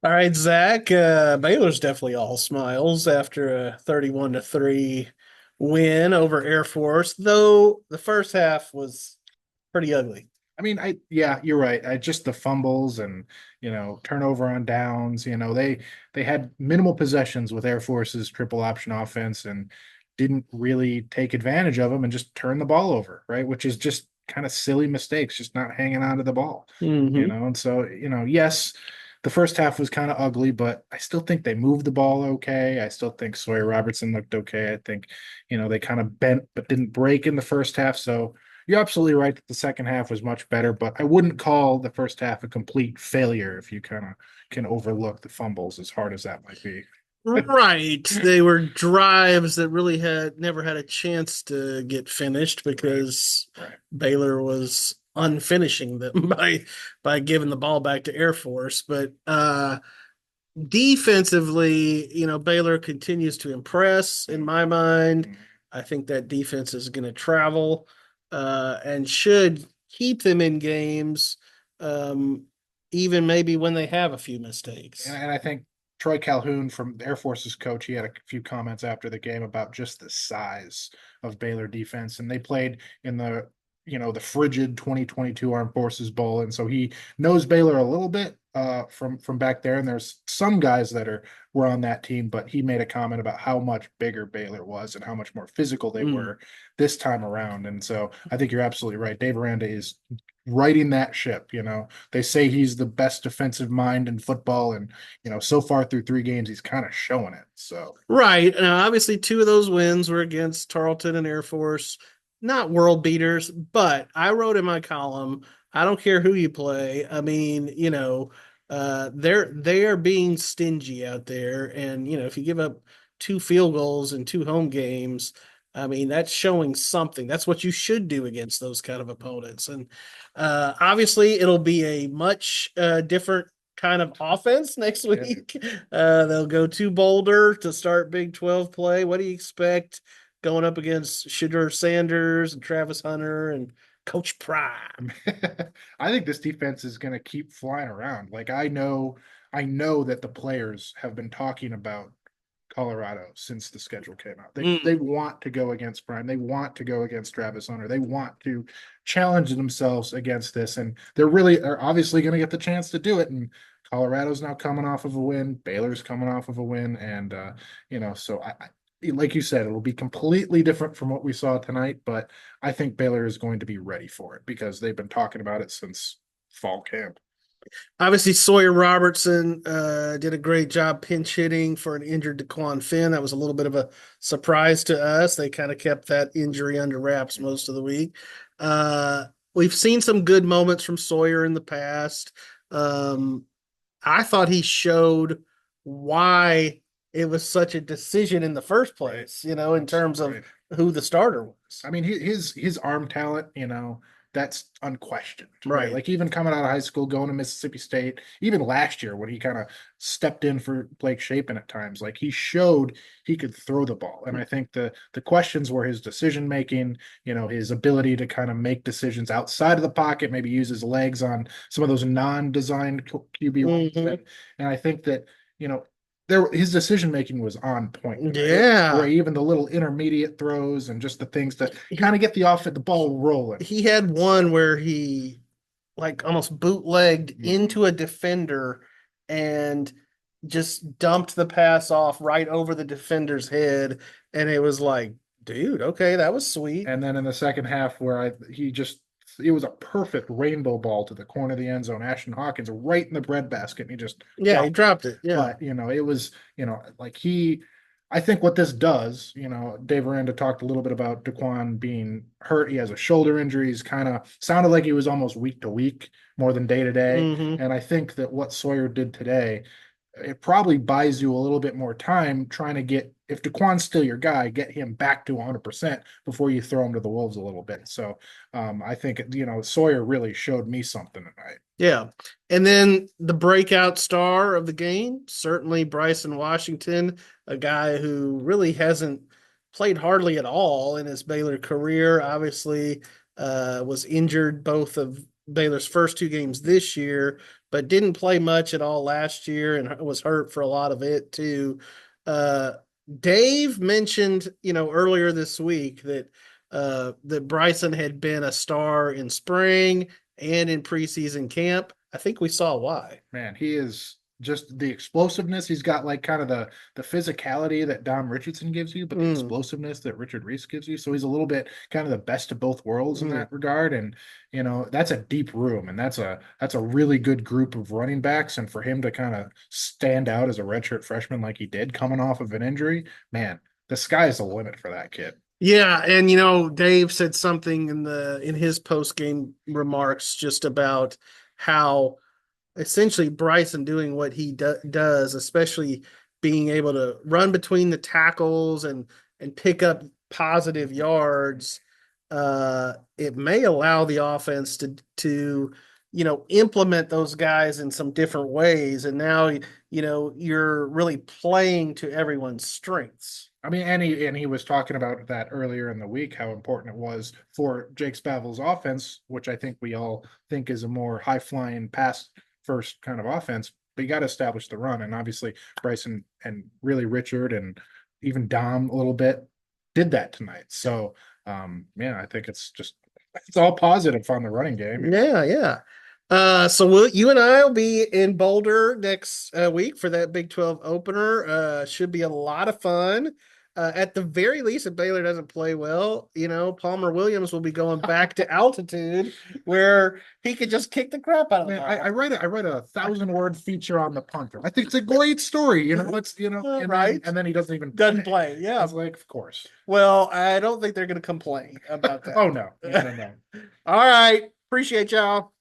All right, Zach. Baylor's definitely all smiles after a 31-3 win over Air Force, though the first half was pretty ugly. I mean, yeah, you're right. I just the fumbles and turnover on downs. They had minimal possessions with Air Force's triple option offense and didn't really take advantage of them and just turn the ball over, right? Which is just kind of silly mistakes, just not hanging on to the ball, Hmm. And so yes, the first half was kind of ugly, but I still think they moved the ball okay. I still think Sawyer Robertson looked okay. I think they kind of bent but didn't break in the first half, so. You're absolutely right that the second half was much better, but I wouldn't call the first half a complete failure if you kind of can overlook the fumbles as hard as that might be. Right. They were drives that really had never had a chance to get finished Right, because right. Baylor was unfinishing them by giving the ball back to Air Force. But defensively, Baylor continues to impress in my mind. Mhm. I think that defense is going to travel and should keep them in games, um, even maybe when they have a few And, mistakes. and I think Troy Calhoun from the Air Force's coach, he had a few comments after the game about just the size of Baylor defense, and they played in the frigid 2022 Armed Forces Bowl, and so he knows Baylor a little bit from back there. And there's some guys that were on that team, but he made a comment about how much bigger Baylor was and how much more physical they Mm. were this time around. And so I think you're absolutely right. Dave-Aranda is righting that ship. They say he's the best defensive mind in football, and so far through 3 games, he's kind of showing it. So Right. Now, obviously, two of those wins were against Tarleton and Air Force, not world beaters, but I wrote in my column, I don't care who you play. I mean, they are being stingy out there, and if you give up two field goals in two home games, I mean that's showing something. That's what you should do against those kind of opponents, and obviously, it'll be a much different kind of offense next yeah. week. They'll go to Boulder to start Big 12 play. What do you expect going up against Shedeur Sanders and Travis Hunter and Coach Prime? I think this defense is going to keep flying around. Like I know that the players have been talking about Colorado since the schedule came out. They Mm. want to go against Prime. They want to go against Travis Hunter. They want to challenge themselves against this, and are obviously going to get the chance to do it. And Colorado's now coming off of a win. Baylor's coming off of a win, and so like you said, it'll be completely different from what we saw tonight. But I think Baylor is going to be ready for it because they've been talking about it since fall camp. Obviously, Sawyer Robertson did a great job pinch hitting for an injured DeQuan Finn. That was a little bit of a surprise to us. They kind of kept that injury under wraps most of the week. Uh, we've seen some good moments from Sawyer in the past. Um, I thought he showed why it was such a decision in the first Right. place, in terms of Right. who the starter was. I mean, his arm talent, that's unquestioned, right? Right. Like even coming out of high school, going to Mississippi State, even last year when he kind of stepped in for Blake Shapen at times, like he showed he could throw the ball. And I think the questions were his decision making, his ability to kind of make decisions outside of the pocket, maybe use his legs on some of those non-designed QB runs. Hmm. And I think that you know his decision making was on point tonight. Where Yeah. even the little intermediate throws and just the things to kind He of get the ball rolling. he had one where he like almost bootlegged Mhm. into a defender and just dumped the pass off right over the defender's head. And it was like, dude, okay, that was sweet. And then in the second half, where he just it was a perfect rainbow ball to the corner of the end zone. Ashton Hawkins right in the breadbasket, and he just Yeah, he dropped it. dropped it. Yeah. But it was like I think what this does, Dave Aranda talked a little bit about Daquan being hurt. He has a shoulder injury. He's kind of sounded like he was almost week to week more than day to day. Hmm. And I think that what Sawyer did today, it probably buys you a little bit more time trying to get, if Daquan's still your guy, get him back to 100% before you throw him to the wolves a little bit. So I think Sawyer really showed me something tonight. Yeah. And then the breakout star of the game, certainly Bryson Washington, a guy who really hasn't played hardly at all in his Baylor career. Obviously, was injured both of Baylor's first two games this year, but didn't play much at all last year and was hurt for a lot of it too. Uh, Dave mentioned, earlier this week that Bryson had been a star in spring and in preseason camp. I think we saw why. Man, he is just the explosiveness. He's got like kind of the physicality that Dom Richardson gives you, but the Mm, explosiveness that Richard Reese gives you. So he's a little bit kind of the best of both worlds in mm. that regard. And that's a deep room, and that's a really good group of running backs. And for him to kind of stand out as a redshirt freshman like he did, coming off of an injury, man, the sky's the limit for that kid. Yeah, and Dave said something in his post game remarks just about how essentially Bryson doing what he does, especially being able to run between the tackles and pick up positive yards. It may allow the offense to implement those guys in some different ways, and now you're really playing to everyone's strengths. I mean, and he was talking about that earlier in the week, how important it was for Jake Spavital's offense, which I think we all think is a more high flying pass first kind of offense. But you got to establish the run, and obviously Bryson and really Richard and even Dom a little bit did that tonight. So, yeah, I think it's all positive on the running game. Yeah, yeah. So you and I will be in Boulder next week for that Big 12 opener. Should be a lot of fun. At the very least, if Baylor doesn't play well, Palmer Williams will be going back to altitude where he could just kick the crap out of the Man, ball. I write a 1,000-word feature on the punter. I think it's a great story. It's and Right. and then he doesn't even Doesn't play. I Yeah. was like, of course. Well, I don't think they're going to complain about that. Oh no, no, no, no. All right. Appreciate y'all.